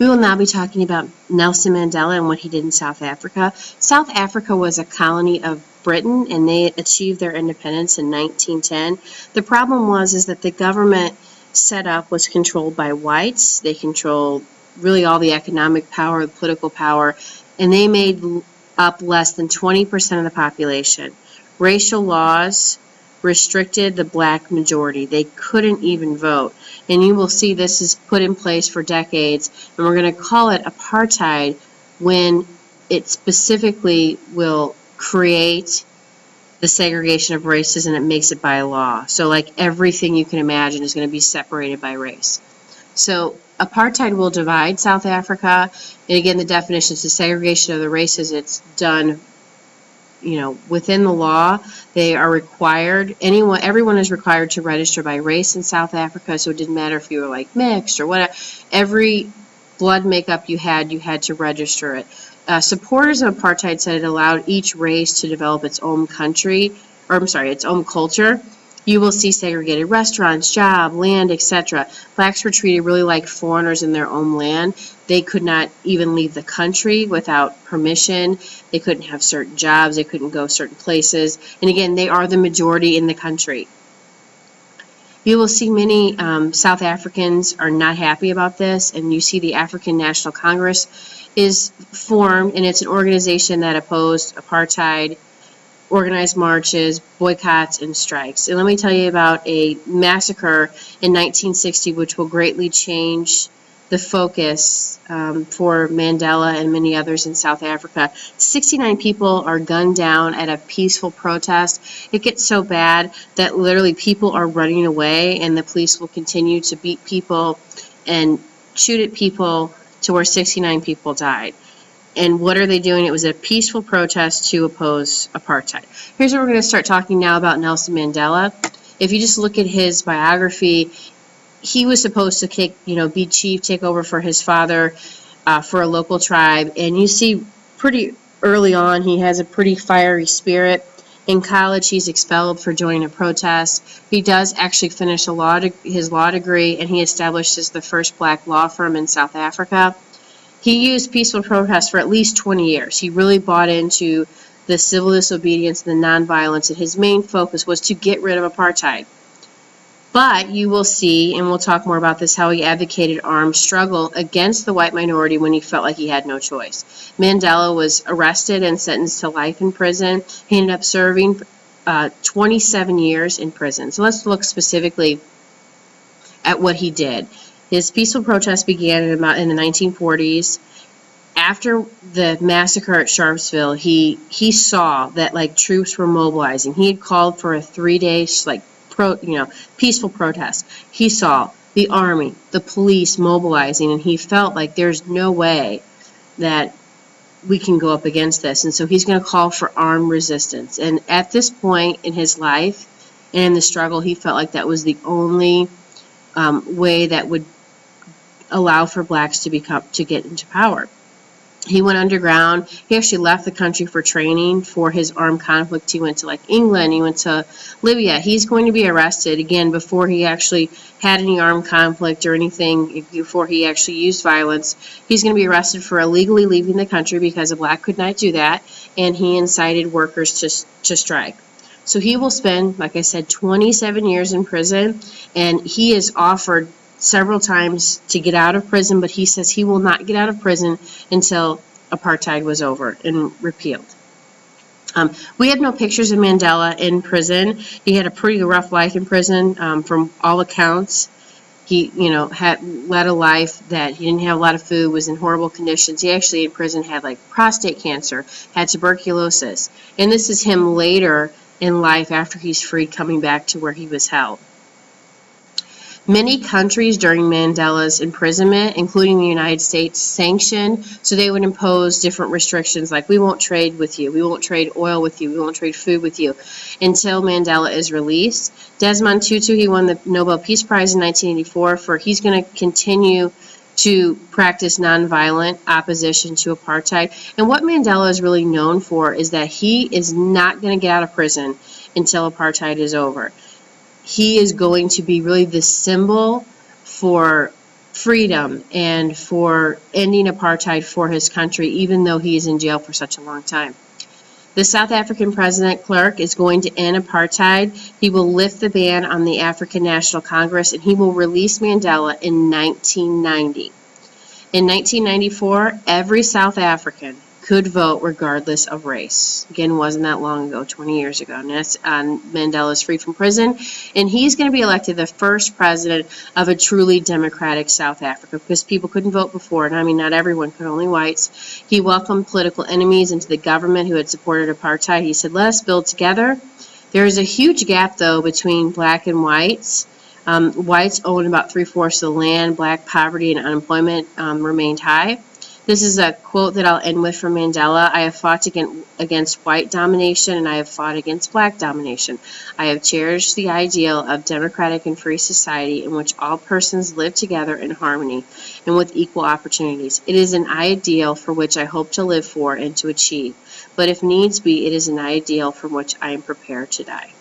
We will now be talking about Nelson Mandela and what he did in South Africa. South Africa was a colony of Britain, and they achieved their independence in 1910. The problem is that the government set up was controlled by whites. They controlled really all the economic power, the political power, and they made up less than 20% of the population. Racial laws restricted the black majority. They couldn't even vote. And you will see this is put in place for decades, and we're going to call it apartheid when it specifically will create the segregation of races, and it makes it by law. So like everything you can imagine is going to be separated by race. So apartheid will divide South Africa, and again, the definition is the segregation of the races. It's done, within the law. They are required, everyone is required to register by race in South Africa, so it didn't matter if you were like mixed or whatever. Every blood makeup you had to register it. Supporters of apartheid said it allowed each race to develop its own its own culture. You will see segregated restaurants, job, land, etc. Blacks were treated really like foreigners in their own land. They could not even leave the country without permission. They couldn't have certain jobs. They couldn't go certain places. And again, they are the majority in the country. You will see many South Africans are not happy about this, and you see the African National Congress is formed, and it's an organization that opposed apartheid, organized marches, boycotts, and strikes. And let me tell you about a massacre in 1960, which will greatly change the focus for Mandela and many others in South Africa. 69 people are gunned down at a peaceful protest. It gets so bad that literally people are running away, and the police will continue to beat people and shoot at people to where 69 people died. And what are they doing? It was a peaceful protest to oppose apartheid. Here's where we're going to start talking now about Nelson Mandela. If you just look at his biography, he was supposed to be chief, take over for his father for a local tribe. And you see pretty early on he has a pretty fiery spirit. In college, he's expelled for joining a protest. He does actually finish his law degree, and he establishes the first black law firm in South Africa. He used peaceful protest for at least 20 years. He really bought into the civil disobedience and the nonviolence, and his main focus was to get rid of apartheid. But you will see, and we'll talk more about this, how he advocated armed struggle against the white minority when he felt like he had no choice. Mandela was arrested and sentenced to life in prison. He ended up serving 27 years in prison. So let's look specifically at what he did. His peaceful protest began in the 1940s. After the massacre at Sharpeville, he saw that troops were mobilizing. He had called for a 3-day peaceful protest. He saw the army, the police mobilizing, and he felt like there's no way that we can go up against this. And so he's going to call for armed resistance. And at this point in his life and in the struggle, he felt like that was the only way that would allow for blacks to get into power. He went underground. He actually left the country for training for his armed conflict. He went to England. He went to Libya. He's going to be arrested again before he actually had any armed conflict or anything, before he actually used violence. He's going to be arrested for illegally leaving the country because a black could not do that, and he incited workers to strike. So he will spend, like I said, 27 years in prison, and he is offered several times to get out of prison, but he says he will not get out of prison until apartheid was over and repealed. We have no pictures of Mandela in prison. He had a pretty rough life in prison, from all accounts. He, had led a life that he didn't have a lot of food, was in horrible conditions. He actually in prison had prostate cancer, had tuberculosis, and this is him later in life after he's freed, coming back to where he was held. Many countries during Mandela's imprisonment, including the United States, sanctioned, so they would impose different restrictions like we won't trade with you, we won't trade oil with you, we won't trade food with you, until Mandela is released. Desmond Tutu, he won the Nobel Peace Prize in 1984 he's going to continue to practice nonviolent opposition to apartheid. And what Mandela is really known for is that he is not going to get out of prison until apartheid is over. He is going to be really the symbol for freedom and for ending apartheid for his country, even though he is in jail for such a long time. The South African President Klerk is going to end apartheid. He will lift the ban on the African National Congress, and he will release Mandela in 1990. In 1994, every South African could vote regardless of race. Again, wasn't that long ago, 20 years ago. And Mandela's free from prison, and he's going to be elected the first president of a truly democratic South Africa, because people couldn't vote before, and I mean not everyone could, only whites. He welcomed political enemies into the government who had supported apartheid. He said, "Let us build together." There is a huge gap, though, between black and whites. Whites owned about 3/4 of the land. Black poverty and unemployment remained high. This is a quote that I'll end with from Mandela. "I have fought against white domination, and I have fought against black domination. I have cherished the ideal of democratic and free society in which all persons live together in harmony and with equal opportunities. It is an ideal for which I hope to live for and to achieve. But if needs be, it is an ideal from which I am prepared to die."